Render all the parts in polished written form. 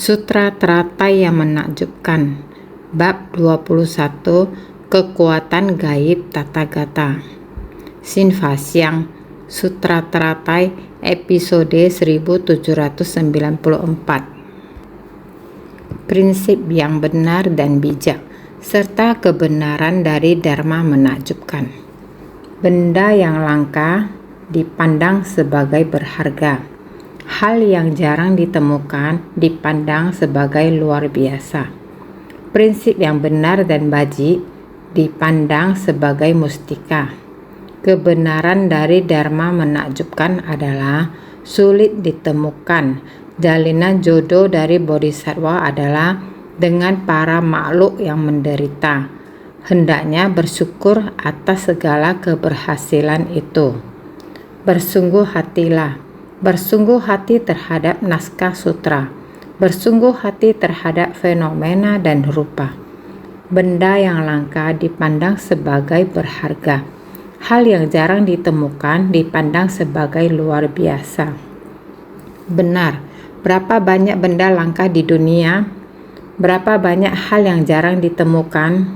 Sutra teratai yang menakjubkan. Bab 21. Kekuatan gaib Tathagata. Sinvasyang Sutra teratai episode 1794. Prinsip yang benar dan bijak serta kebenaran dari dharma menakjubkan. Benda yang langka dipandang sebagai berharga. Hal yang jarang ditemukan dipandang sebagai luar biasa. Prinsip yang benar dan bajik dipandang sebagai mustika. Kebenaran dari dharma menakjubkan adalah sulit ditemukan. Jalinan jodoh dari bodhisattva adalah dengan para makhluk yang menderita. Hendaknya bersyukur atas segala keberhasilan itu. Bersungguh hati terhadap naskah sutra, bersungguh hati terhadap fenomena dan rupa. Benda yang langka dipandang sebagai berharga. Hal yang jarang ditemukan dipandang sebagai luar biasa. Benar, berapa banyak benda langka di dunia? Berapa banyak hal yang jarang ditemukan?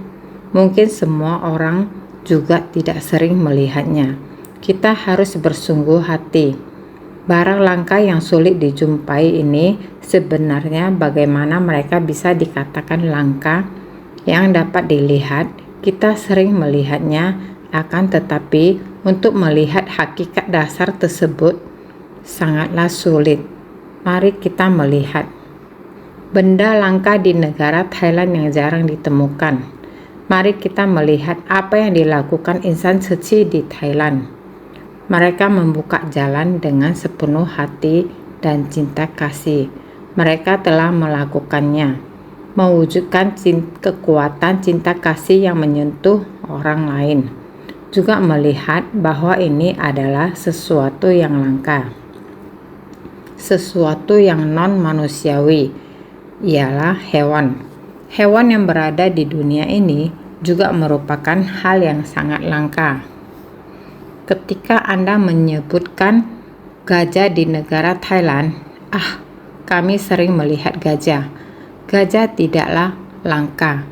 Mungkin semua orang juga tidak sering melihatnya. Kita harus bersungguh hati. Barang langka yang sulit dijumpai ini sebenarnya bagaimana mereka bisa dikatakan langka? Yang dapat dilihat, kita sering melihatnya, akan tetapi untuk melihat hakikat dasar tersebut sangatlah sulit. Mari kita melihat. Benda langka di negara Thailand yang jarang ditemukan. Mari kita melihat apa yang dilakukan insan suci di Thailand. Mereka membuka jalan dengan sepenuh hati dan cinta kasih. Mereka telah melakukannya, mewujudkan kekuatan cinta kasih yang menyentuh orang lain. Juga melihat bahwa ini adalah sesuatu yang langka. Sesuatu yang non-manusiawi, ialah hewan. Hewan yang berada di dunia ini juga merupakan hal yang sangat langka. Ketika Anda menyebutkan gajah di negara Thailand, kami sering melihat gajah. Gajah tidaklah langka.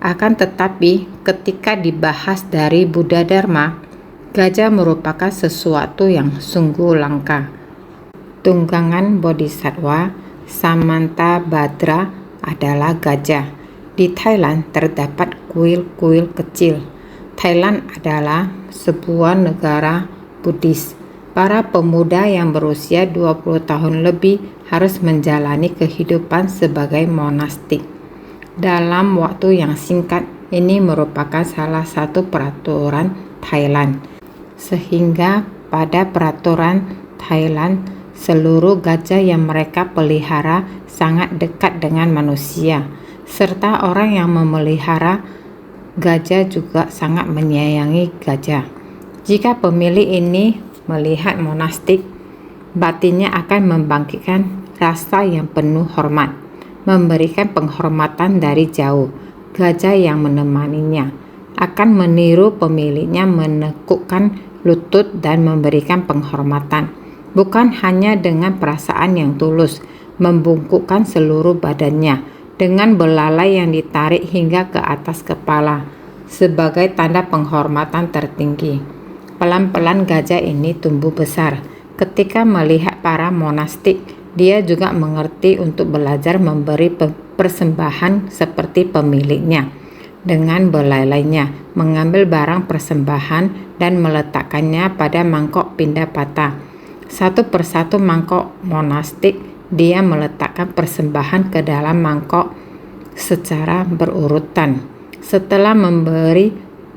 Akan tetapi, ketika dibahas dari Buddha Dharma, gajah merupakan sesuatu yang sungguh langka. Tunggangan Bodhisattva Samantabhadra adalah gajah. Di Thailand terdapat kuil-kuil kecil. Thailand adalah sebuah negara Buddhis. Para pemuda yang berusia 20 tahun lebih harus menjalani kehidupan sebagai monastik. Dalam waktu yang singkat, ini merupakan salah satu peraturan Thailand. Sehingga pada peraturan Thailand, seluruh gajah yang mereka pelihara sangat dekat dengan manusia, serta orang yang memelihara gajah juga sangat menyayangi gajah. Jika pemilik ini melihat monastik, batinnya akan membangkitkan rasa yang penuh hormat, memberikan penghormatan dari jauh. Gajah yang menemaninya akan meniru pemiliknya menekukkan lutut dan memberikan penghormatan, bukan hanya dengan perasaan yang tulus, membungkukkan seluruh badannya dengan belalai yang ditarik hingga ke atas kepala sebagai tanda penghormatan tertinggi. Pelan-pelan gajah ini tumbuh besar. Ketika melihat para monastik, dia juga mengerti untuk belajar memberi persembahan seperti pemiliknya. Dengan belalainya, mengambil barang persembahan dan meletakkannya pada mangkok pindapata. Satu persatu mangkok monastik, dia meletakkan persembahan ke dalam mangkok secara berurutan. Setelah memberi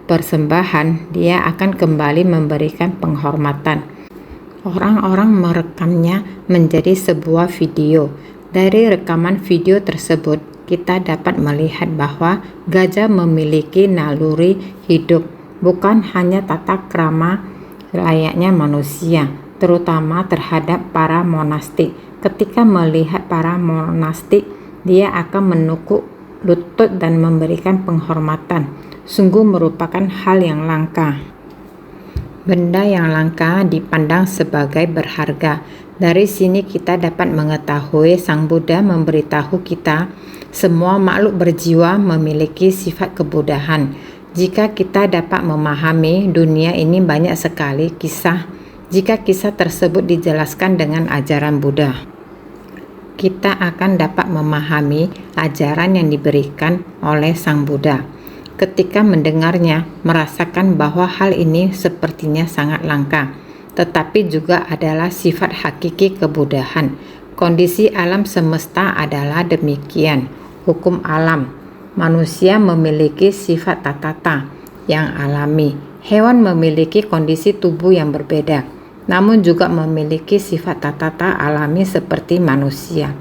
persembahan, dia akan kembali memberikan penghormatan. Orang-orang merekamnya menjadi sebuah video. Dari rekaman video tersebut, kita dapat melihat bahwa gajah memiliki naluri hidup, bukan hanya tata krama layaknya manusia, terutama terhadap para monastik. Ketika melihat para monastik, dia akan menekuk lutut dan memberikan penghormatan. Sungguh merupakan hal yang langka. Benda yang langka dipandang sebagai berharga. Dari sini kita dapat mengetahui Sang Buddha memberitahu kita semua makhluk berjiwa memiliki sifat kebudahan. Jika kita dapat memahami dunia ini banyak sekali kisah, jika kisah tersebut dijelaskan dengan ajaran Buddha, kita akan dapat memahami ajaran yang diberikan oleh Sang Buddha. Ketika mendengarnya, merasakan bahwa hal ini sepertinya sangat langka, tetapi juga adalah sifat hakiki kebudahan. Kondisi alam semesta adalah demikian. Hukum alam, manusia memiliki sifat tatata yang alami. Hewan memiliki kondisi tubuh yang berbeda, namun juga memiliki sifat tatata alami seperti manusia.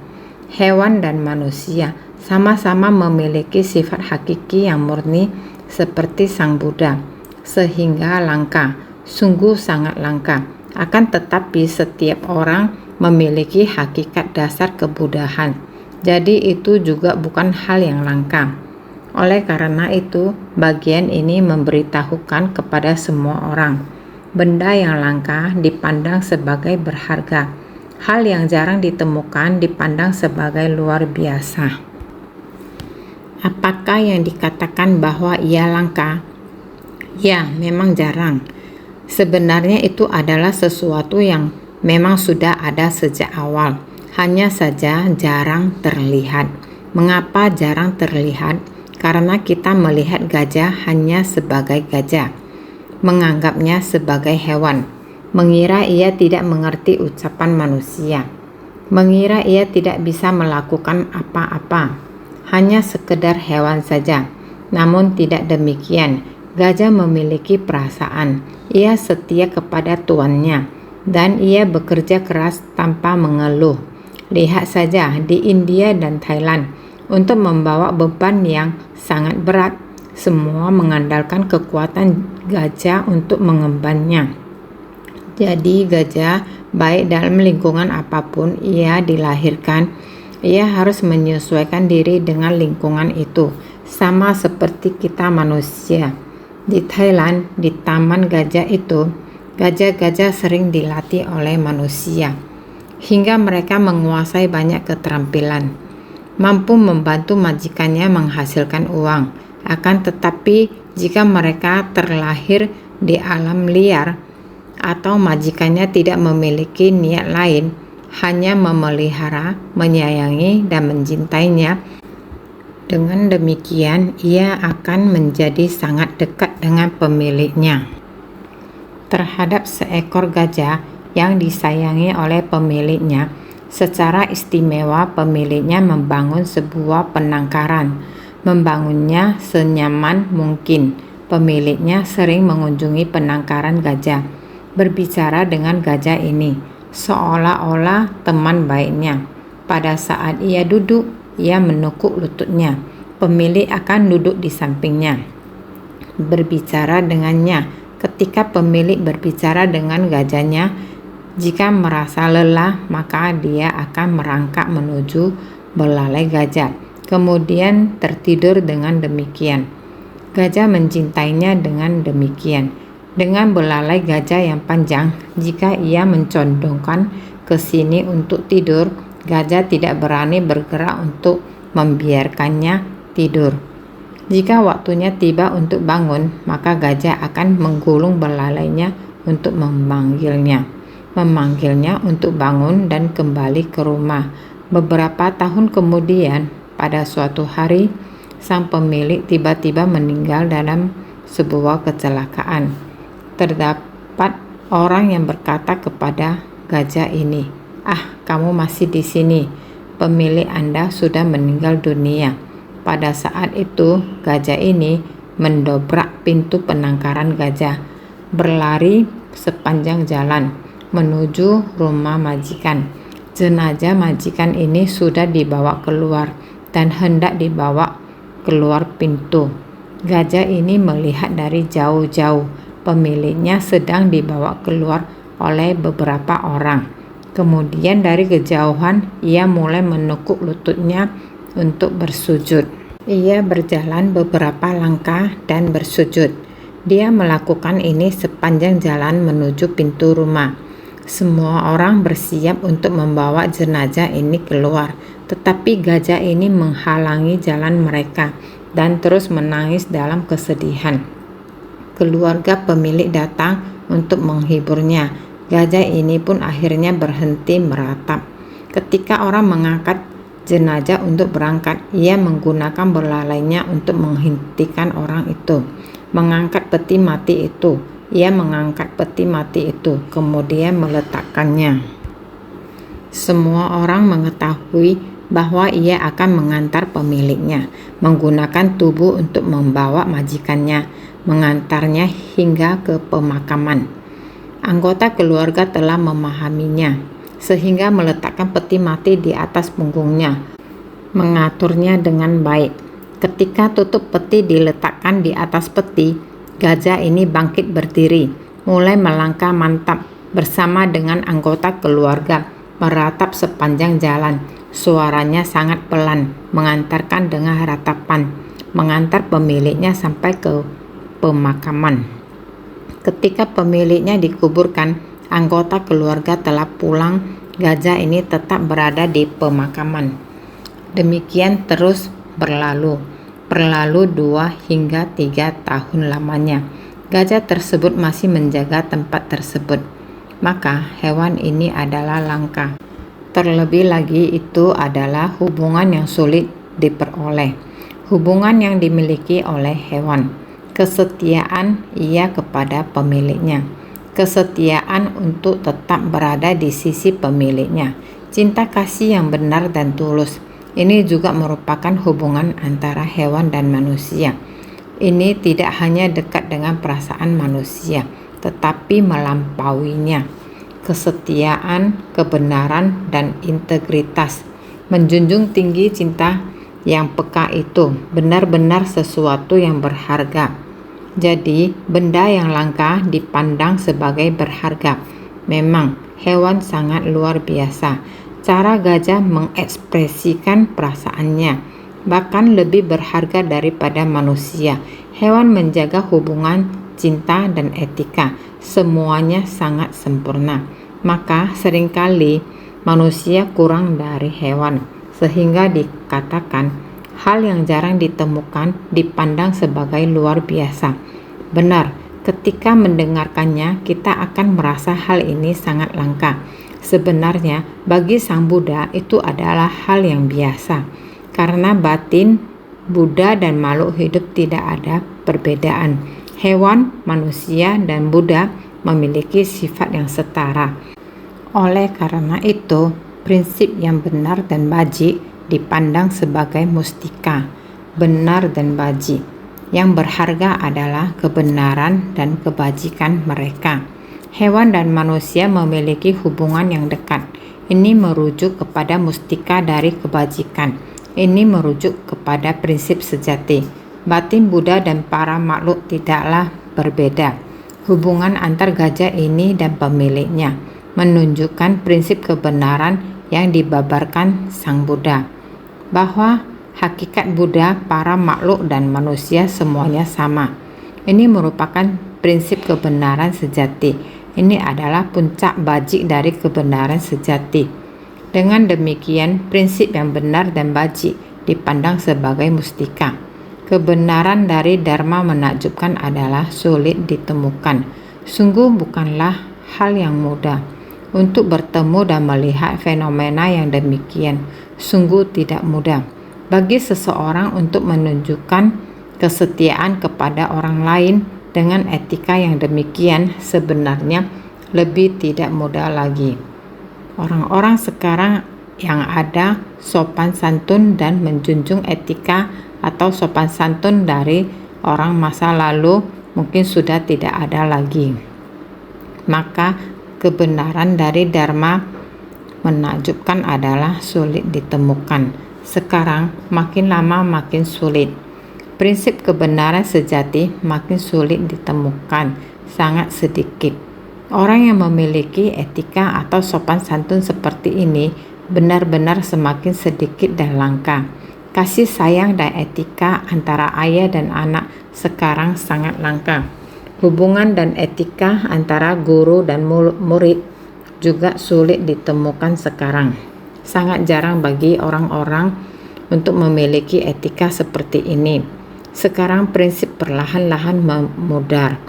Hewan dan manusia sama-sama memiliki sifat hakiki yang murni seperti Sang Buddha, sehingga langka, sungguh sangat langka. Akan tetapi setiap orang memiliki hakikat dasar kebudahan, jadi itu juga bukan hal yang langka. Oleh karena itu, bagian ini memberitahukan kepada semua orang, benda yang langka dipandang sebagai berharga. Hal yang jarang ditemukan dipandang sebagai luar biasa. Apakah yang dikatakan bahwa ia langka? Ya, memang jarang. Sebenarnya itu adalah sesuatu yang memang sudah ada sejak awal, hanya saja jarang terlihat. Mengapa jarang terlihat? Karena kita melihat gajah hanya sebagai gajah, menganggapnya sebagai hewan, mengira ia tidak mengerti ucapan manusia, mengira ia tidak bisa melakukan apa-apa. Hanya sekedar hewan saja. Namun tidak demikian. Gajah memiliki perasaan. Ia setia kepada tuannya dan ia bekerja keras tanpa mengeluh. Lihat saja di India dan Thailand, untuk membawa beban yang sangat berat, semua mengandalkan kekuatan gajah untuk mengembannya. Jadi gajah, baik dalam lingkungan apapun ia dilahirkan, ia harus menyesuaikan diri dengan lingkungan itu, sama seperti kita manusia. Di Thailand, di taman gajah itu, gajah-gajah sering dilatih oleh manusia, hingga mereka menguasai banyak keterampilan, mampu membantu majikannya menghasilkan uang. Akan tetapi, jika mereka terlahir di alam liar, atau majikannya tidak memiliki niat lain, hanya memelihara, menyayangi, dan mencintainya. Dengan demikian, ia akan menjadi sangat dekat dengan pemiliknya. Terhadap seekor gajah yang disayangi oleh pemiliknya, secara istimewa pemiliknya membangun sebuah penangkaran, membangunnya senyaman mungkin. Pemiliknya sering mengunjungi penangkaran gajah, berbicara dengan gajah ini seolah-olah teman baiknya. Pada saat ia duduk, ia menekuk lututnya. Pemilik akan duduk di sampingnya, berbicara dengannya. Ketika pemilik berbicara dengan gajahnya, jika merasa lelah, maka dia akan merangkak menuju belalai gajah, kemudian tertidur dengan demikian. Gajah mencintainya dengan demikian. Dengan belalai gajah yang panjang, jika ia mencondongkan ke sini untuk tidur, gajah tidak berani bergerak untuk membiarkannya tidur. Jika waktunya tiba untuk bangun, maka gajah akan menggulung belalainya untuk memanggilnya untuk bangun dan kembali ke rumah. Beberapa tahun kemudian, pada suatu hari, sang pemilik tiba-tiba meninggal dalam sebuah kecelakaan. Terdapat orang yang berkata kepada gajah ini, "Ah, kamu masih di sini. Pemilik Anda sudah meninggal dunia." Pada saat itu, gajah ini mendobrak pintu penangkaran gajah, berlari sepanjang jalan menuju rumah majikan. Jenazah majikan ini sudah dibawa keluar dan hendak dibawa keluar pintu. Gajah ini melihat dari jauh-jauh pemiliknya sedang dibawa keluar oleh beberapa orang. Kemudian dari kejauhan ia mulai menekuk lututnya untuk bersujud. Ia berjalan beberapa langkah dan bersujud. Dia melakukan ini sepanjang jalan menuju pintu rumah. Semua orang bersiap untuk membawa jenazah ini keluar, tetapi gajah ini menghalangi jalan mereka dan terus menangis dalam kesedihan. Keluarga pemilik datang untuk menghiburnya. Gajah ini pun akhirnya berhenti meratap. Ketika orang mengangkat jenazah untuk berangkat, ia menggunakan belalainya untuk menghentikan orang itu. Mengangkat peti mati itu, ia mengangkat peti mati itu, kemudian meletakkannya. Semua orang mengetahui bahwa ia akan mengantar pemiliknya, menggunakan tubuh untuk membawa majikannya, mengantarnya hingga ke pemakaman. Anggota keluarga telah memahaminya, sehingga meletakkan peti mati di atas punggungnya, mengaturnya dengan baik. Ketika tutup peti diletakkan di atas peti, gajah ini bangkit berdiri, mulai melangkah mantap bersama dengan anggota keluarga, meratap sepanjang jalan. Suaranya sangat pelan, mengantarkan dengan ratapan, mengantar pemiliknya sampai ke pemakaman. Ketika pemiliknya dikuburkan, anggota keluarga telah pulang, gajah ini tetap berada di pemakaman. Demikian terus berlalu 2 hingga 3 tahun lamanya. Gajah tersebut masih menjaga tempat tersebut. Maka hewan ini adalah langka. Terlebih lagi itu adalah hubungan yang sulit diperoleh. Hubungan yang dimiliki oleh hewan. Kesetiaan ia kepada pemiliknya, kesetiaan untuk tetap berada di sisi pemiliknya, cinta kasih yang benar dan tulus. Ini juga merupakan hubungan antara hewan dan manusia. Ini tidak hanya dekat dengan perasaan manusia, tetapi melampauinya. Kesetiaan, kebenaran, dan integritas. Menjunjung tinggi cinta yang peka itu benar-benar sesuatu yang berharga. Jadi, benda yang langka dipandang sebagai berharga. Memang, hewan sangat luar biasa. Cara gajah mengekspresikan perasaannya bahkan lebih berharga daripada manusia. Hewan menjaga hubungan, cinta, dan etika. Semuanya sangat sempurna. Maka seringkali manusia kurang dari hewan, sehingga dikatakan hal yang jarang ditemukan dipandang sebagai luar biasa. Benar, ketika mendengarkannya kita akan merasa hal ini sangat langka. Sebenarnya bagi Sang Buddha itu adalah hal yang biasa, karena batin Buddha dan makhluk hidup tidak ada perbedaan. Hewan, manusia, dan Buddha memiliki sifat yang setara. Oleh karena itu, prinsip yang benar dan bajik dipandang sebagai mustika. Benar dan bajik. Yang berharga adalah kebenaran dan kebajikan mereka. Hewan dan manusia memiliki hubungan yang dekat. Ini merujuk kepada mustika dari kebajikan. Ini merujuk kepada prinsip sejati. Batin Buddha dan para makhluk tidaklah berbeda. Hubungan antar gajah ini dan pemiliknya menunjukkan prinsip kebenaran yang dibabarkan Sang Buddha, bahwa hakikat Buddha, para makhluk dan manusia semuanya sama. Ini merupakan prinsip kebenaran sejati. Ini adalah puncak bajik dari kebenaran sejati. Dengan demikian, prinsip yang benar dan bajik dipandang sebagai mustika. Kebenaran dari Dharma menakjubkan adalah sulit ditemukan. Sungguh bukanlah hal yang mudah untuk bertemu dan melihat fenomena yang demikian. Sungguh tidak mudah bagi seseorang untuk menunjukkan kesetiaan kepada orang lain dengan etika yang demikian. Sebenarnya lebih tidak mudah lagi. Orang-orang sekarang yang ada sopan santun dan menjunjung etika atau sopan santun dari orang masa lalu mungkin sudah tidak ada lagi. Maka kebenaran dari Dharma menakjubkan adalah sulit ditemukan. Sekarang makin lama makin sulit. Prinsip kebenaran sejati makin sulit ditemukan, sangat sedikit. Orang yang memiliki etika atau sopan santun seperti ini benar-benar semakin sedikit dan langka. Kasih sayang dan etika antara ayah dan anak sekarang sangat langka. Hubungan dan etika antara guru dan murid juga sulit ditemukan sekarang. Sangat jarang bagi orang-orang untuk memiliki etika seperti ini. Sekarang prinsip perlahan-lahan memudar.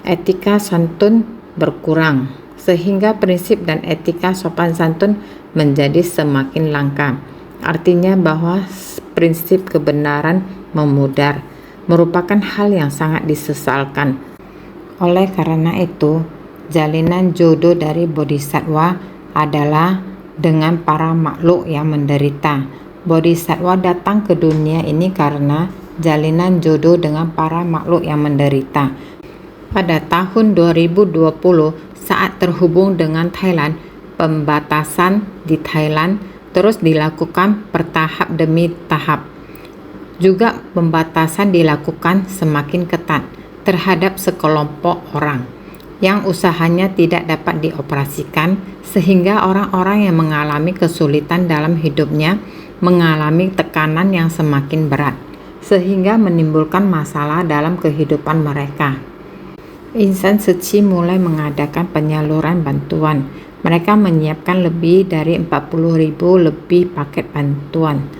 Etika santun berkurang, sehingga prinsip dan etika sopan santun menjadi semakin langka. Artinya bahwa prinsip kebenaran memudar, merupakan hal yang sangat disesalkan. Oleh karena itu, jalinan jodoh dari bodhisattva adalah dengan para makhluk yang menderita. Bodhisattva datang ke dunia ini karena jalinan jodoh dengan para makhluk yang menderita. Pada tahun 2020, saat terhubung dengan Thailand, pembatasan di Thailand terus dilakukan bertahap demi tahap. Juga pembatasan dilakukan semakin ketat terhadap sekelompok orang yang usahanya tidak dapat dioperasikan, sehingga orang-orang yang mengalami kesulitan dalam hidupnya mengalami tekanan yang semakin berat, sehingga menimbulkan masalah dalam kehidupan mereka. Insan Suci mulai mengadakan penyaluran bantuan. Mereka menyiapkan lebih dari 40.000 lebih paket bantuan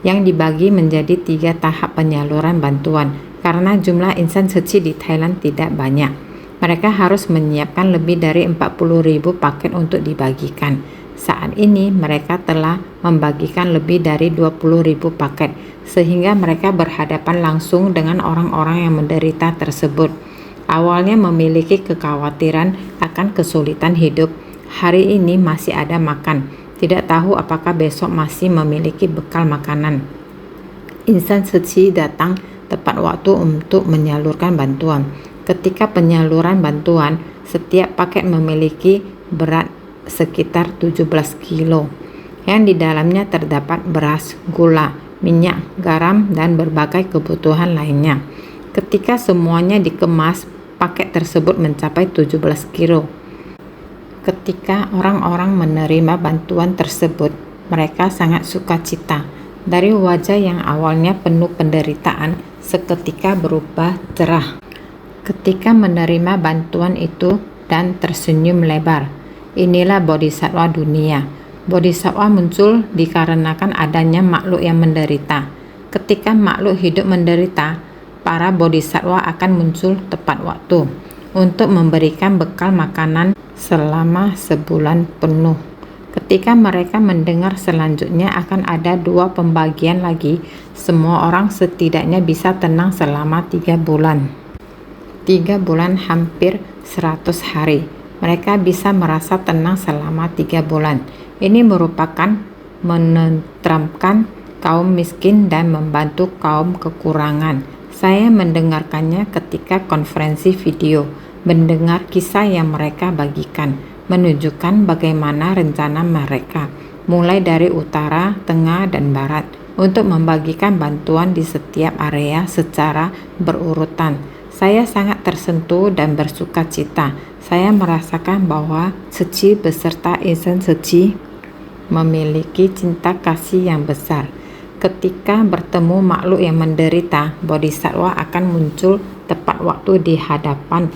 yang dibagi menjadi 3 tahap penyaluran bantuan. Karena jumlah insan suci di Thailand tidak banyak, mereka harus menyiapkan lebih dari 40.000 paket untuk dibagikan. Saat ini mereka telah membagikan lebih dari 20.000 paket, sehingga mereka berhadapan langsung dengan orang-orang yang menderita tersebut. Awalnya memiliki kekhawatiran akan kesulitan hidup. Hari ini masih ada makan, tidak tahu apakah besok masih memiliki bekal makanan. Insan suci datang tepat waktu untuk menyalurkan bantuan. Ketika penyaluran bantuan, setiap paket memiliki berat sekitar 17 kilo, yang di dalamnya terdapat beras, gula, minyak, garam, dan berbagai kebutuhan lainnya. Ketika semuanya dikemas, paket tersebut mencapai 17 kilo. Ketika orang-orang menerima bantuan tersebut, mereka sangat sukacita. Dari wajah yang awalnya penuh penderitaan, seketika berubah cerah ketika menerima bantuan itu dan tersenyum lebar. Inilah bodhisattva dunia. Bodhisattva muncul dikarenakan adanya makhluk yang menderita. Ketika makhluk hidup menderita, para bodhisattva akan muncul tepat waktu untuk memberikan bekal makanan selama sebulan penuh. Ketika mereka mendengar selanjutnya akan ada 2 pembagian lagi, semua orang setidaknya bisa tenang selama 3 bulan. 3 bulan hampir 100 hari. Mereka bisa merasa tenang selama 3 bulan. Ini merupakan menenteramkan kaum miskin dan membantu kaum kekurangan. Saya mendengarkannya ketika konferensi video, mendengar kisah yang mereka bagikan, menunjukkan bagaimana rencana mereka, mulai dari utara, tengah, dan barat, untuk membagikan bantuan di setiap area secara berurutan. Saya sangat tersentuh dan bersuka cita. Saya merasakan bahwa suci beserta insan suci memiliki cinta kasih yang besar. Ketika bertemu makhluk yang menderita, bodhisattva akan muncul tepat waktu di hadapan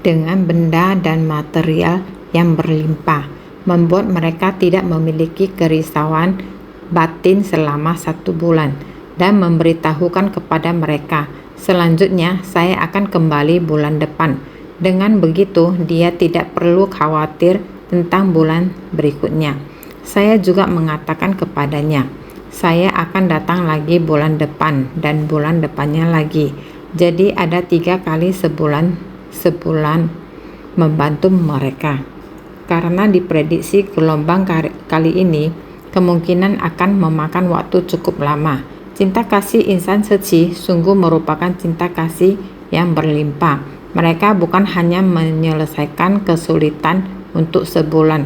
dengan benda dan material yang berlimpah, membuat mereka tidak memiliki kerisauan batin selama 1 bulan, dan memberitahukan kepada mereka, selanjutnya saya akan kembali bulan depan. Dengan begitu, dia tidak perlu khawatir tentang bulan berikutnya. Saya juga mengatakan kepadanya, saya akan datang lagi bulan depan dan bulan depannya lagi. Jadi ada 3 kali sebulan membantu mereka. Karena diprediksi gelombang kali ini kemungkinan akan memakan waktu cukup lama. Cinta kasih insan suci sungguh merupakan cinta kasih yang berlimpah. Mereka bukan hanya menyelesaikan kesulitan untuk sebulan,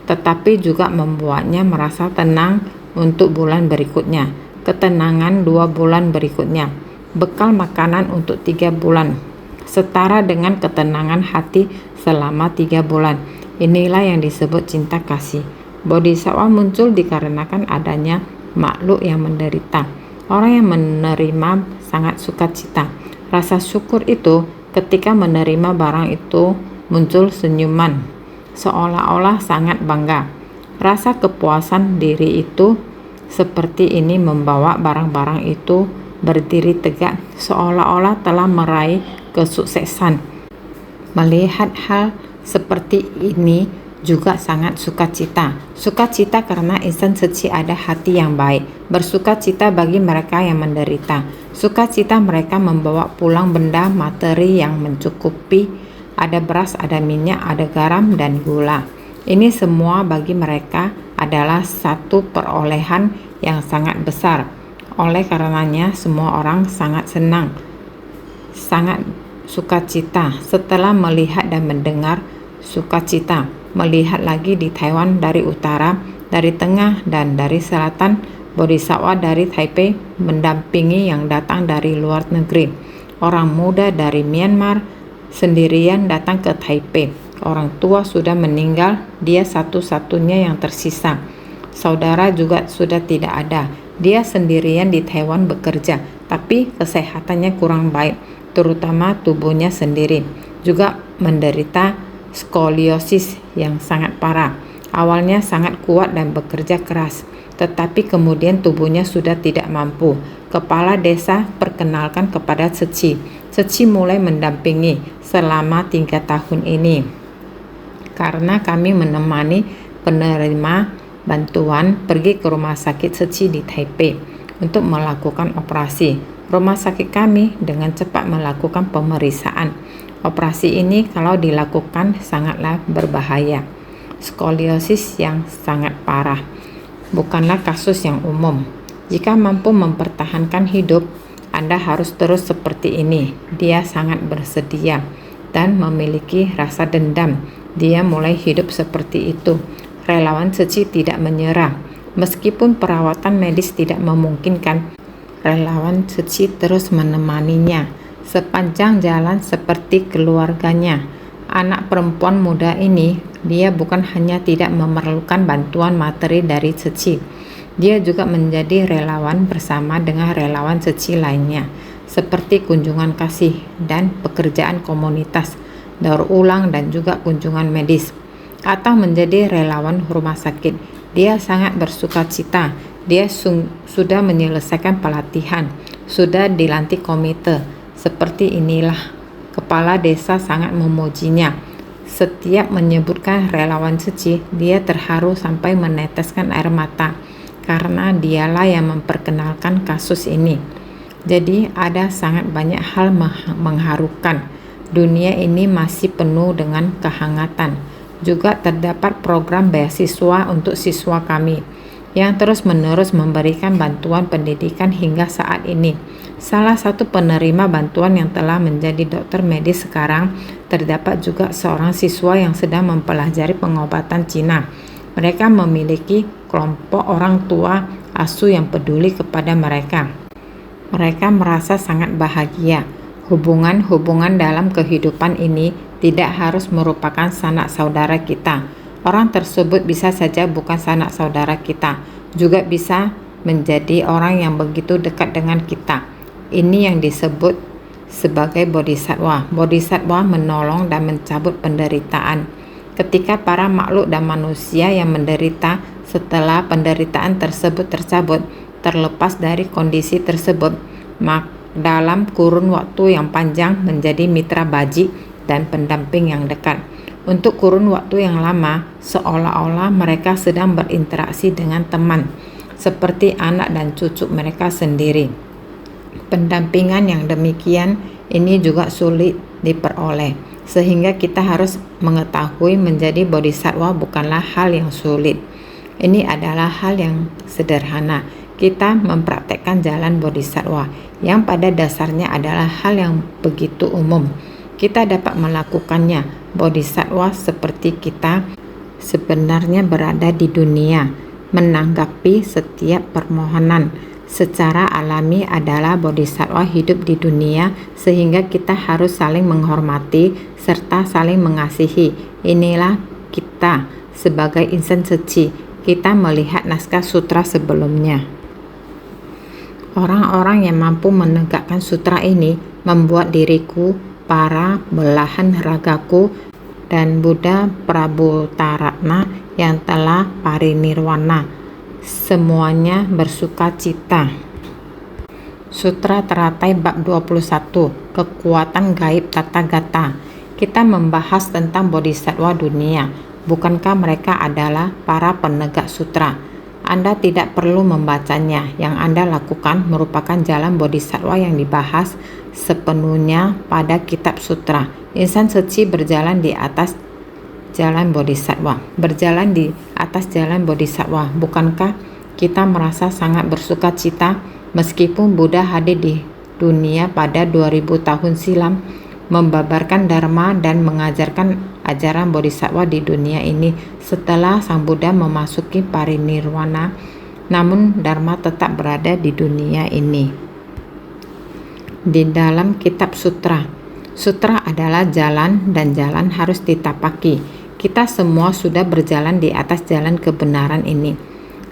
tetapi juga membuatnya merasa tenang untuk bulan berikutnya, ketenangan 2 bulan berikutnya, bekal makanan untuk 3 bulan, setara dengan ketenangan hati selama 3 bulan. Inilah yang disebut cinta kasih. Bodhisattva muncul dikarenakan adanya makhluk yang menderita. Orang yang menerima sangat sukacita. Rasa syukur itu Ketika menerima barang itu, muncul senyuman, seolah-olah sangat bangga. Rasa kepuasan diri itu seperti ini membawa barang-barang itu berdiri tegak, seolah-olah telah meraih kesuksesan. Melihat hal seperti ini juga sangat sukacita. Sukacita karena insan suci ada hati yang baik. Bersukacita bagi mereka yang menderita. Sukacita mereka membawa pulang benda materi yang mencukupi. Ada beras, ada minyak, ada garam, dan gula. Ini semua bagi mereka adalah satu perolehan yang sangat besar. Oleh karenanya semua orang sangat senang, sangat sukacita setelah melihat dan mendengar sukacita. Melihat lagi di Taiwan dari utara, dari tengah, dan dari selatan, bodhisattva dari Taipei mendampingi yang datang dari luar negeri. Orang muda dari Myanmar sendirian datang ke Taipei. Orang tua sudah meninggal, dia satu-satunya yang tersisa. Saudara juga sudah tidak ada. Dia sendirian di Taiwan bekerja, tapi kesehatannya kurang baik, terutama tubuhnya sendiri. Juga menderita skoliosis yang sangat parah. Awalnya sangat kuat dan bekerja keras, tetapi kemudian tubuhnya sudah tidak mampu. Kepala desa perkenalkan kepada Ceci. Ceci mulai mendampingi selama 3 tahun ini. Karena kami menemani penerima bantuan pergi ke rumah sakit Ceci di Taipei untuk melakukan operasi. Rumah sakit kami dengan cepat melakukan pemeriksaan. Operasi ini kalau dilakukan sangatlah berbahaya. Skoliosis yang sangat parah bukanlah kasus yang umum. Jika mampu mempertahankan hidup, Anda harus terus seperti ini. Dia sangat bersedia dan memiliki rasa dendam. Dia mulai hidup seperti itu. Relawan Ceci tidak menyerah. Meskipun perawatan medis tidak memungkinkan, relawan Ceci terus menemaninya sepanjang jalan seperti keluarganya. Anak perempuan muda ini, dia bukan hanya tidak memerlukan bantuan materi dari Ceci, dia juga menjadi relawan bersama dengan relawan Ceci lainnya, seperti kunjungan kasih dan pekerjaan komunitas, daur ulang dan juga kunjungan medis, atau menjadi relawan rumah sakit. Dia sangat bersukacita. Dia sudah menyelesaikan pelatihan, sudah dilantik komite. Seperti inilah, kepala desa sangat memujinya. Setiap menyebutkan relawan Ceci, dia terharu sampai meneteskan air mata, karena dialah yang memperkenalkan kasus ini. Jadi ada sangat banyak hal mengharukan. Dunia ini masih penuh dengan kehangatan. Juga terdapat program beasiswa untuk siswa kami yang terus-menerus memberikan bantuan pendidikan hingga saat ini. Salah satu penerima bantuan yang telah menjadi dokter medis sekarang, terdapat juga seorang siswa yang sedang mempelajari pengobatan Cina. Mereka memiliki kelompok orang tua asuh yang peduli kepada mereka. Mereka merasa sangat bahagia. Hubungan-hubungan dalam kehidupan ini tidak harus merupakan sanak saudara kita. Orang tersebut bisa saja bukan sanak saudara kita, juga bisa menjadi orang yang begitu dekat dengan kita. Ini yang disebut sebagai bodhisattva. Bodhisattva menolong dan mencabut penderitaan. Ketika para makhluk dan manusia yang menderita, setelah penderitaan tersebut tercabut, terlepas dari kondisi tersebut, dalam kurun waktu yang panjang menjadi mitra bajik dan pendamping yang dekat. Untuk kurun waktu yang lama, seolah-olah mereka sedang berinteraksi dengan teman, seperti anak dan cucu mereka sendiri. Pendampingan yang demikian ini juga sulit diperoleh, sehingga kita harus mengetahui menjadi bodhisattva bukanlah hal yang sulit. Ini adalah hal yang sederhana. Kita mempraktekkan jalan bodhisattva yang pada dasarnya adalah hal yang begitu umum. Kita dapat melakukannya. Bodhisattva seperti kita sebenarnya berada di dunia, menanggapi setiap permohonan. Secara alami adalah bodhisattva hidup di dunia, sehingga kita harus saling menghormati serta saling mengasihi. Inilah kita sebagai insan suci. Kita melihat naskah sutra sebelumnya. Orang-orang yang mampu menegakkan sutra ini membuat diriku para belahan ragaku dan Buddha Prabhutaratna yang telah parinirwana. Semuanya bersuka cita. Sutra Teratai Bab 21, Kekuatan Gaib Tathagata. Kita membahas tentang bodhisattva dunia. Bukankah mereka adalah para penegak sutra? Anda tidak perlu membacanya. Yang Anda lakukan merupakan jalan bodhisattva yang dibahas sepenuhnya pada kitab sutra. Insan suci berjalan di atas jalan bodhisattva. Berjalan di atas jalan bodhisattva. Bukankah kita merasa sangat bersuka cita meskipun Buddha hadir di dunia pada 2000 tahun silam, membabarkan dharma dan mengajarkan ajaran bodhisattva di dunia ini setelah Sang Buddha memasuki parinirwana, namun dharma tetap berada di dunia ini. Di dalam kitab sutra, sutra adalah jalan dan jalan harus ditapaki. Kita semua sudah berjalan di atas jalan kebenaran ini,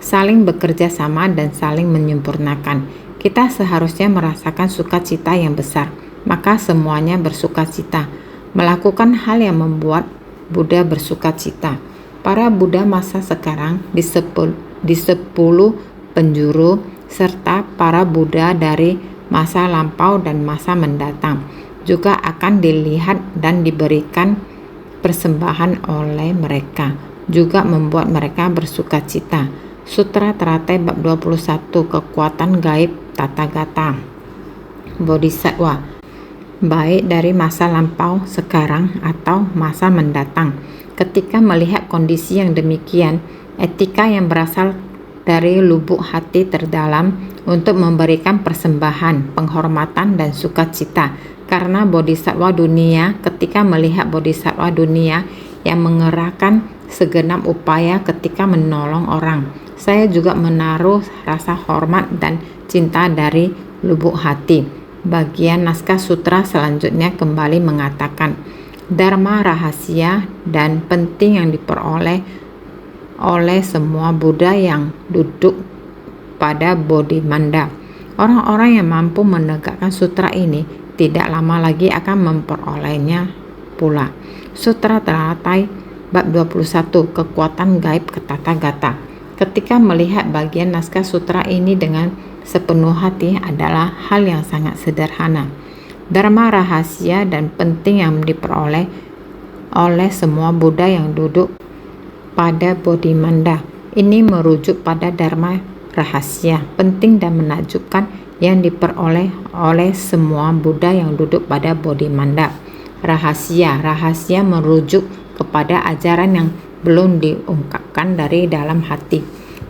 saling bekerja sama dan saling menyempurnakan. Kita seharusnya merasakan sukacita yang besar, maka semuanya bersukacita. Melakukan hal yang membuat Buddha bersukacita. Para Buddha masa sekarang di 10 penjuru serta para Buddha dari masa lampau dan masa mendatang juga akan dilihat dan diberikan persembahan oleh mereka, juga membuat mereka bersukacita. Sutra Teratai Bab 21, Kekuatan Gaib Tathagata. Bodhisattva, baik dari masa lampau, sekarang, atau masa mendatang. Ketika melihat kondisi yang demikian, etika yang berasal dari lubuk hati terdalam untuk memberikan persembahan, penghormatan, dan sukacita. Karena bodhisattva dunia, ketika melihat bodhisattva dunia yang mengerahkan segenap upaya ketika menolong orang, saya juga menaruh rasa hormat dan cinta dari lubuk hati. Bagian naskah sutra selanjutnya kembali mengatakan, dharma rahasia dan penting yang diperoleh oleh semua Buddha yang duduk pada Bodhimanda. Orang-orang yang mampu menegakkan sutra ini tidak lama lagi akan memperolehnya pula. Sutra Teratai Bab 21, Kekuatan Gaib Tathagata. Ketika melihat bagian naskah sutra ini dengan sepenuh hati adalah hal yang sangat sederhana. Dharma rahasia dan penting yang diperoleh oleh semua Buddha yang duduk pada Bodhimanda. Ini merujuk pada dharma rahasia, penting dan menakjubkan yang diperoleh oleh semua Buddha yang duduk pada Bodhimanda. Rahasia merujuk kepada ajaran yang belum diungkapkan dari dalam hati.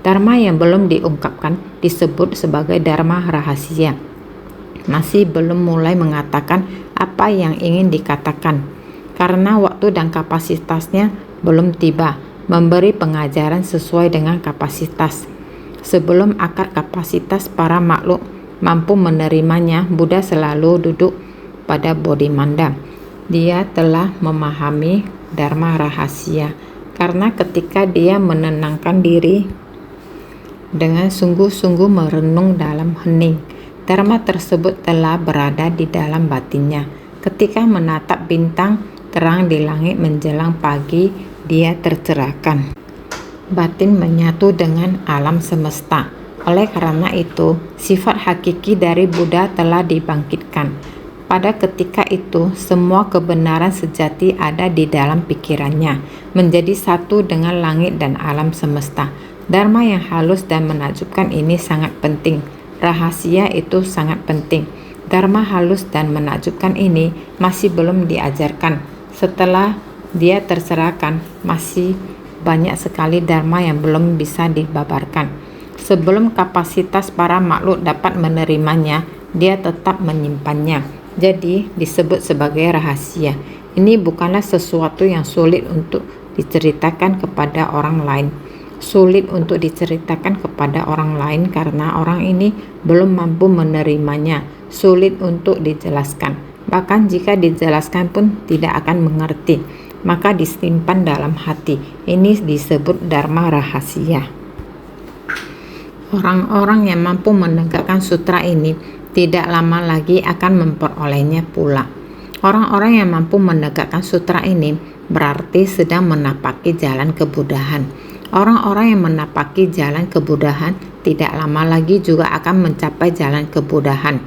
Dharma yang belum diungkapkan disebut sebagai dharma rahasia. Masih belum mulai mengatakan apa yang ingin dikatakan, karena waktu dan kapasitasnya belum tiba. Memberi pengajaran sesuai dengan kapasitas. Sebelum akar kapasitas para makhluk mampu menerimanya, Buddha selalu duduk pada Bodhimanda. Dia telah memahami dharma rahasia, karena ketika dia menenangkan diri dengan sungguh-sungguh merenung dalam hening, dharma tersebut telah berada di dalam batinnya. Ketika menatap bintang terang di langit menjelang pagi, dia tercerahkan. Batin menyatu dengan alam semesta. Oleh karena itu, sifat hakiki dari Buddha telah dibangkitkan. Pada ketika itu, semua kebenaran sejati ada di dalam pikirannya, menjadi satu dengan langit dan alam semesta. Dharma yang halus dan menakjubkan ini sangat penting. Rahasia itu sangat penting. Dharma halus dan menakjubkan ini masih belum diajarkan. Setelah dia tercerahkan, masih banyak sekali dharma yang belum bisa dibabarkan. Sebelum kapasitas para makhluk dapat menerimanya, dia tetap menyimpannya. Jadi disebut sebagai rahasia. Ini bukanlah sesuatu yang sulit untuk diceritakan kepada orang lain. Sulit untuk diceritakan kepada orang lain karena orang ini belum mampu menerimanya. Sulit untuk dijelaskan. Bahkan jika dijelaskan pun tidak akan mengerti. Maka disimpan dalam hati. Ini disebut dharma rahasia. Orang-orang yang mampu menegakkan sutra ini tidak lama lagi akan memperolehnya pula. Orang-orang yang mampu menegakkan sutra ini berarti sedang menapaki jalan kemudahan. Orang-orang yang menapaki jalan kemudahan tidak lama lagi juga akan mencapai jalan kemudahan.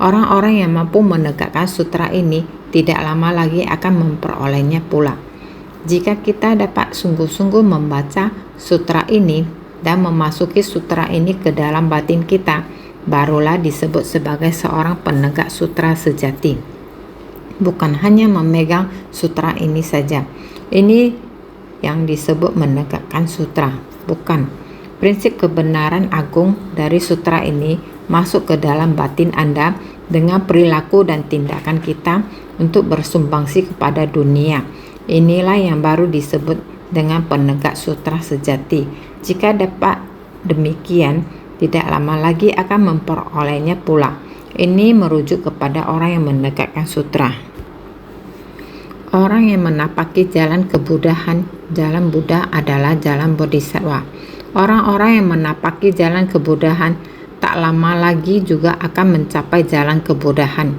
Orang-orang yang mampu menegakkan sutra ini tidak lama lagi akan memperolehnya pula. Jika kita dapat sungguh-sungguh membaca sutra ini dan memasuki sutra ini ke dalam batin kita, barulah disebut sebagai seorang penegak sutra sejati. Bukan hanya memegang sutra ini saja. Ini yang disebut menegakkan sutra. Bukan. Prinsip kebenaran agung dari sutra ini masuk ke dalam batin Anda dengan perilaku dan tindakan kita untuk bersumbangsi kepada dunia. Inilah yang baru disebut dengan penegak sutra sejati. Jika dapat demikian, tidak lama lagi akan memperolehnya pula. Ini merujuk kepada orang yang menegakkan sutra. Orang yang menapaki jalan kemudahan, jalan Buddha adalah jalan Bodhisattva. Orang-orang yang menapaki jalan kemudahan tak lama lagi juga akan mencapai jalan kemudahan.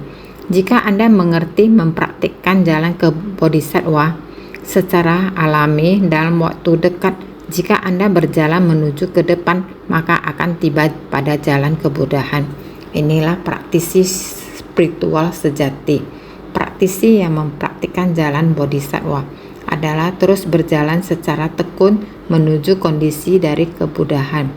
Jika Anda mengerti mempraktikkan jalan Bodhisattva secara alami dalam waktu dekat, jika Anda berjalan menuju ke depan, maka akan tiba pada jalan kemudahan. Inilah praktisi spiritual sejati. Praktisi yang mempraktikkan jalan Bodhisattva adalah terus berjalan secara tekun menuju kondisi dari kemudahan.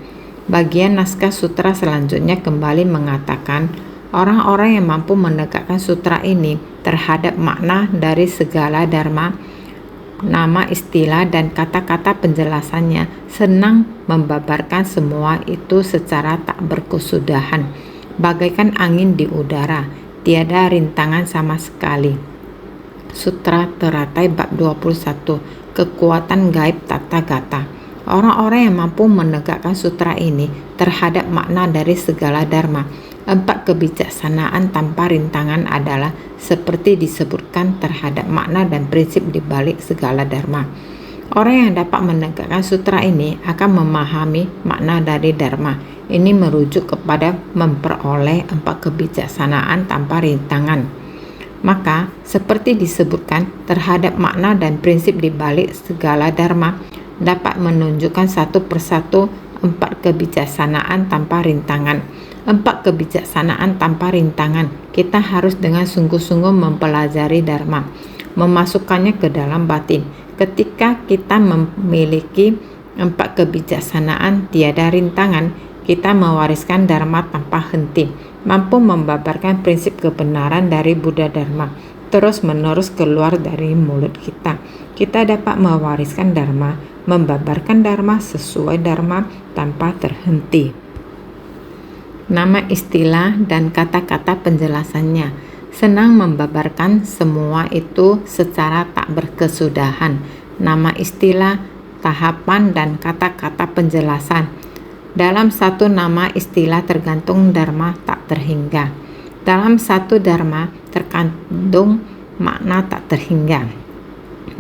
Bagian naskah sutra selanjutnya kembali mengatakan, orang-orang yang mampu menegakkan sutra ini terhadap makna dari segala dharma, nama, istilah, dan kata-kata penjelasannya senang membabarkan semua itu secara tak berkesudahan, bagaikan angin di udara. Tiada rintangan sama sekali. Sutra Teratai bab 21, kekuatan gaib tata gata. Orang-orang yang mampu menegakkan sutra ini terhadap makna dari segala dharma, 4 kebijaksanaan tanpa rintangan adalah seperti disebutkan terhadap makna dan prinsip di balik segala dharma. Orang yang dapat menegakkan sutra ini akan memahami makna dari dharma. Ini merujuk kepada memperoleh 4 kebijaksanaan tanpa rintangan. Maka, seperti disebutkan terhadap makna dan prinsip di balik segala dharma, dapat menunjukkan satu persatu 4 kebijaksanaan tanpa rintangan. 4 kebijaksanaan tanpa rintangan, kita harus dengan sungguh-sungguh mempelajari dharma, memasukkannya ke dalam batin. Ketika kita memiliki 4 kebijaksanaan tiada rintangan, kita mewariskan dharma tanpa henti, mampu membabarkan prinsip kebenaran dari Buddha Dharma terus-menerus keluar dari mulut kita. Kita dapat mewariskan dharma, membabarkan dharma sesuai dharma tanpa terhenti. Nama, istilah, dan kata-kata penjelasannya senang membabarkan semua itu secara tak berkesudahan. Nama, istilah, tahapan, dan kata-kata penjelasan. Dalam satu nama istilah tergantung dharma tak terhingga. Dalam satu dharma terkandung makna tak terhingga.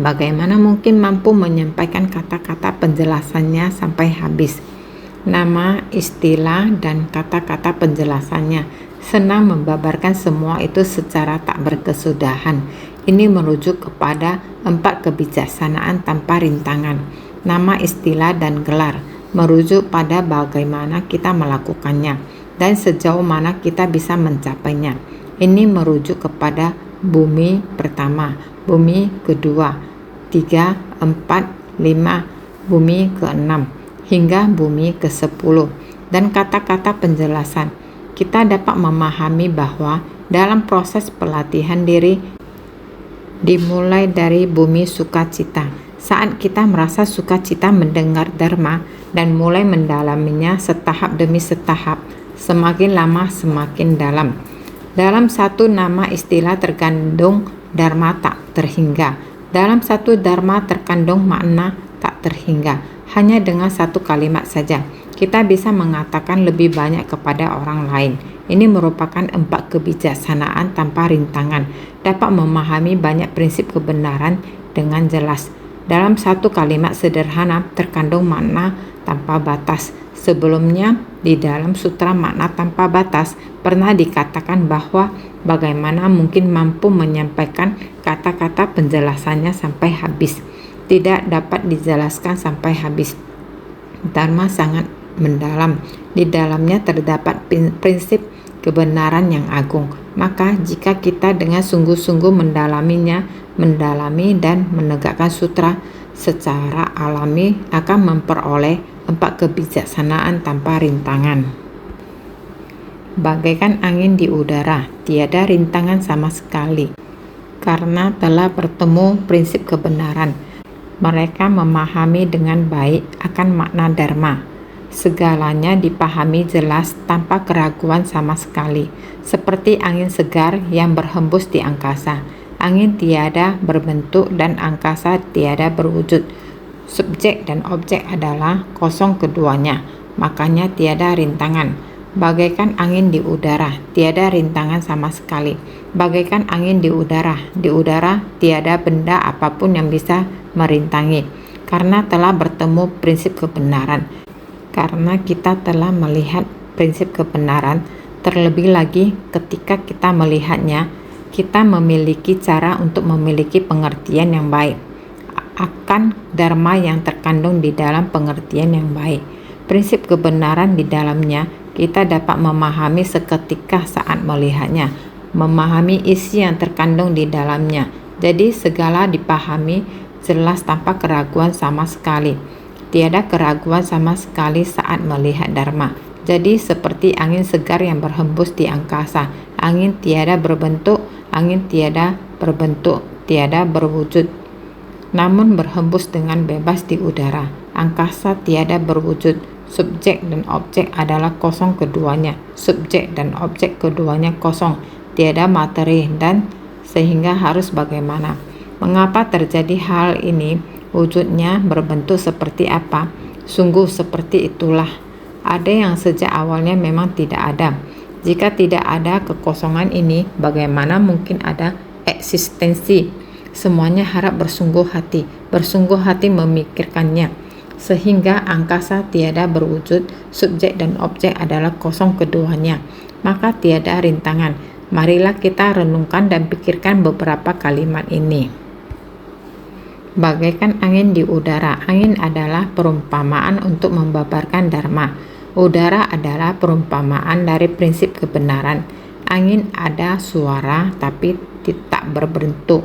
Bagaimana mungkin mampu menyampaikan kata-kata penjelasannya sampai habis? Nama, istilah, dan kata-kata penjelasannya senang membabarkan semua itu secara tak berkesudahan. Ini merujuk kepada 4 kebijaksanaan tanpa rintangan. Nama, istilah, dan gelar merujuk pada bagaimana kita melakukannya dan sejauh mana kita bisa mencapainya. Ini merujuk kepada bumi pertama, bumi kedua, 3, 4, 5, bumi ke-6, hingga bumi ke-10. Dan kata-kata penjelasan, kita dapat memahami bahwa dalam proses pelatihan diri dimulai dari bumi sukacita. Saat kita merasa sukacita mendengar dharma dan mulai mendalaminya setahap demi setahap, semakin lama semakin dalam. Dalam satu nama istilah terkandung dharma tak terhingga. Dalam satu dharma terkandung makna tak terhingga. Hanya dengan satu kalimat saja, kita bisa mengatakan lebih banyak kepada orang lain. Ini merupakan 4 kebijaksanaan tanpa rintangan, dapat memahami banyak prinsip kebenaran dengan jelas. Dalam satu kalimat sederhana terkandung makna tanpa batas. Sebelumnya, di dalam sutra makna tanpa batas pernah dikatakan bahwa Bagaimana mungkin mampu menyampaikan kata-kata penjelasannya sampai habis? Tidak dapat dijelaskan sampai habis. Dharma sangat mendalam. Di dalamnya terdapat prinsip kebenaran yang agung. Maka jika kita dengan sungguh-sungguh mendalami dan menegakkan sutra secara alami, akan memperoleh 4 kebijaksanaan tanpa rintangan. Bagaikan angin di udara, tiada rintangan sama sekali. Karena telah bertemu prinsip kebenaran, mereka memahami dengan baik akan makna dharma. Segalanya dipahami jelas tanpa keraguan sama sekali, seperti angin segar yang berhembus di angkasa. Angin tiada berbentuk dan angkasa tiada berwujud. Subjek dan objek adalah kosong keduanya, makanya tiada rintangan. Bagaikan angin di udara, tiada rintangan sama sekali. Bagaikan angin di udara tiada benda apapun yang bisa merintangi, karena telah bertemu prinsip kebenaran. Karena kita telah melihat prinsip kebenaran, terlebih lagi ketika kita melihatnya, kita memiliki cara untuk memiliki pengertian yang baik akan dharma yang terkandung di dalam pengertian yang baik. Prinsip kebenaran di dalamnya kita dapat memahami seketika saat melihatnya, memahami isi yang terkandung di dalamnya. Jadi segala dipahami jelas tanpa keraguan sama sekali. Tiada keraguan sama sekali saat melihat dharma. Jadi seperti angin segar yang berhembus di angkasa. Angin tiada berbentuk, tiada berwujud, namun berhembus dengan bebas di udara. Angkasa tiada berwujud. Subjek dan objek adalah kosong keduanya. Subjek dan objek keduanya kosong, tiada materi, dan sehingga harus bagaimana? Mengapa terjadi hal ini? Wujudnya berbentuk seperti apa? Sungguh seperti itulah. Ada yang sejak awalnya memang tidak ada. Jika tidak ada kekosongan ini, bagaimana mungkin ada eksistensi? Semuanya harap bersungguh hati memikirkannya. Sehingga angkasa tiada berwujud, subjek dan objek adalah kosong keduanya, maka tiada rintangan. Marilah kita renungkan dan pikirkan beberapa kalimat ini. Bagaikan angin di udara, angin adalah perumpamaan untuk membabarkan dharma. Udara adalah perumpamaan dari prinsip kebenaran. Angin ada suara tapi tidak berbentuk.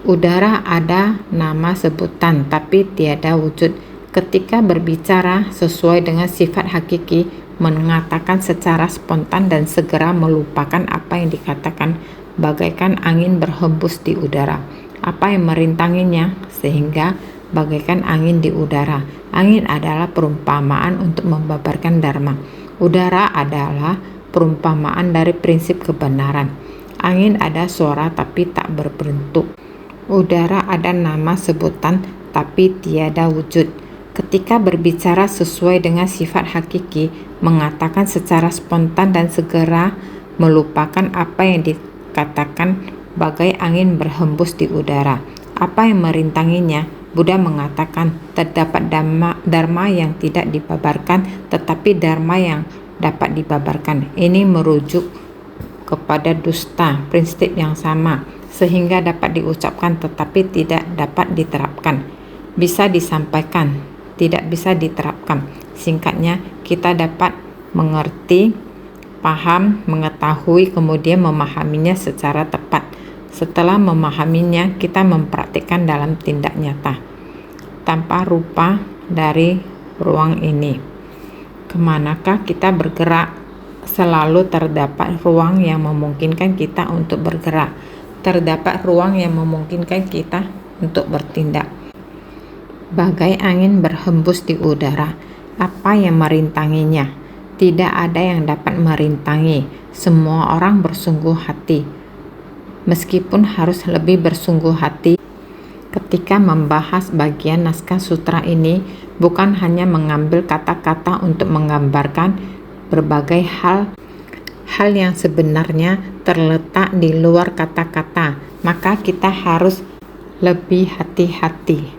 Udara ada nama sebutan tapi tiada wujud. Ketika berbicara sesuai dengan sifat hakiki, mengatakan secara spontan dan segera melupakan apa yang dikatakan, bagaikan angin berhembus di udara. Apa yang merintanginya? Sehingga bagaikan angin di udara. Angin adalah perumpamaan untuk membabarkan dharma. Udara adalah perumpamaan dari prinsip kebenaran. Angin ada suara tapi tak berbentuk. Udara ada nama sebutan tapi tiada wujud. Ketika berbicara sesuai dengan sifat hakiki, mengatakan secara spontan dan segera melupakan apa yang dikatakan, bagai angin berhembus di udara. Apa yang merintanginya? Buddha mengatakan terdapat dharma yang tidak dibabarkan, tetapi dharma yang dapat dibabarkan. Ini merujuk kepada dusta, prinsip yang sama, sehingga dapat diucapkan tetapi tidak dapat diterapkan. Bisa disampaikan, tidak bisa diterapkan. Singkatnya, kita dapat mengerti, paham, mengetahui, kemudian memahaminya secara tepat. Setelah memahaminya, kita mempraktikkan dalam tindak nyata. Tanpa rupa dari ruang ini, kemanakah kita bergerak? Selalu terdapat ruang yang memungkinkan kita untuk bergerak. Terdapat ruang yang memungkinkan kita untuk bertindak. Bagai angin berhembus di udara, apa yang merintanginya? Tidak ada yang dapat merintangi. Semua orang bersungguh hati. Meskipun harus lebih bersungguh hati ketika membahas bagian naskah sutra ini, bukan hanya mengambil kata-kata untuk menggambarkan berbagai hal yang sebenarnya terletak di luar kata-kata, maka kita harus lebih hati-hati.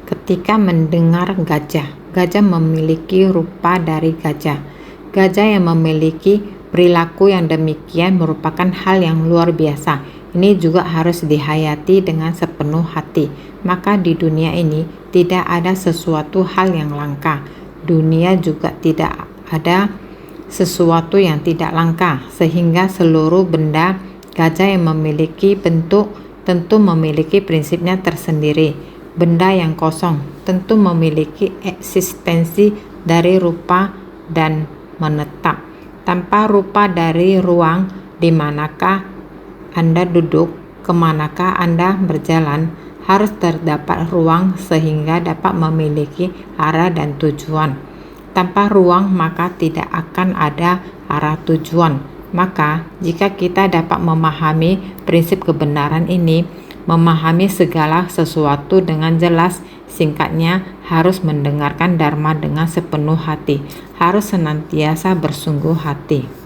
Ketika mendengar gajah memiliki rupa dari gajah yang memiliki Perilaku yang demikian merupakan hal yang luar biasa. Ini juga harus dihayati dengan sepenuh hati. Maka di dunia ini tidak ada sesuatu hal yang langka. Dunia juga tidak ada sesuatu yang tidak langka, sehingga seluruh benda. Gajah yang memiliki bentuk tentu memiliki prinsipnya tersendiri. Benda yang kosong tentu memiliki eksistensi dari rupa dan menetap. Tanpa rupa dari ruang di manakah Anda duduk, kemanakah Anda berjalan, harus terdapat ruang sehingga dapat memiliki arah dan tujuan. Tanpa ruang maka tidak akan ada arah tujuan. Maka jika kita dapat memahami prinsip kebenaran ini, memahami segala sesuatu dengan jelas, singkatnya harus mendengarkan Dharma dengan sepenuh hati, harus senantiasa bersungguh hati.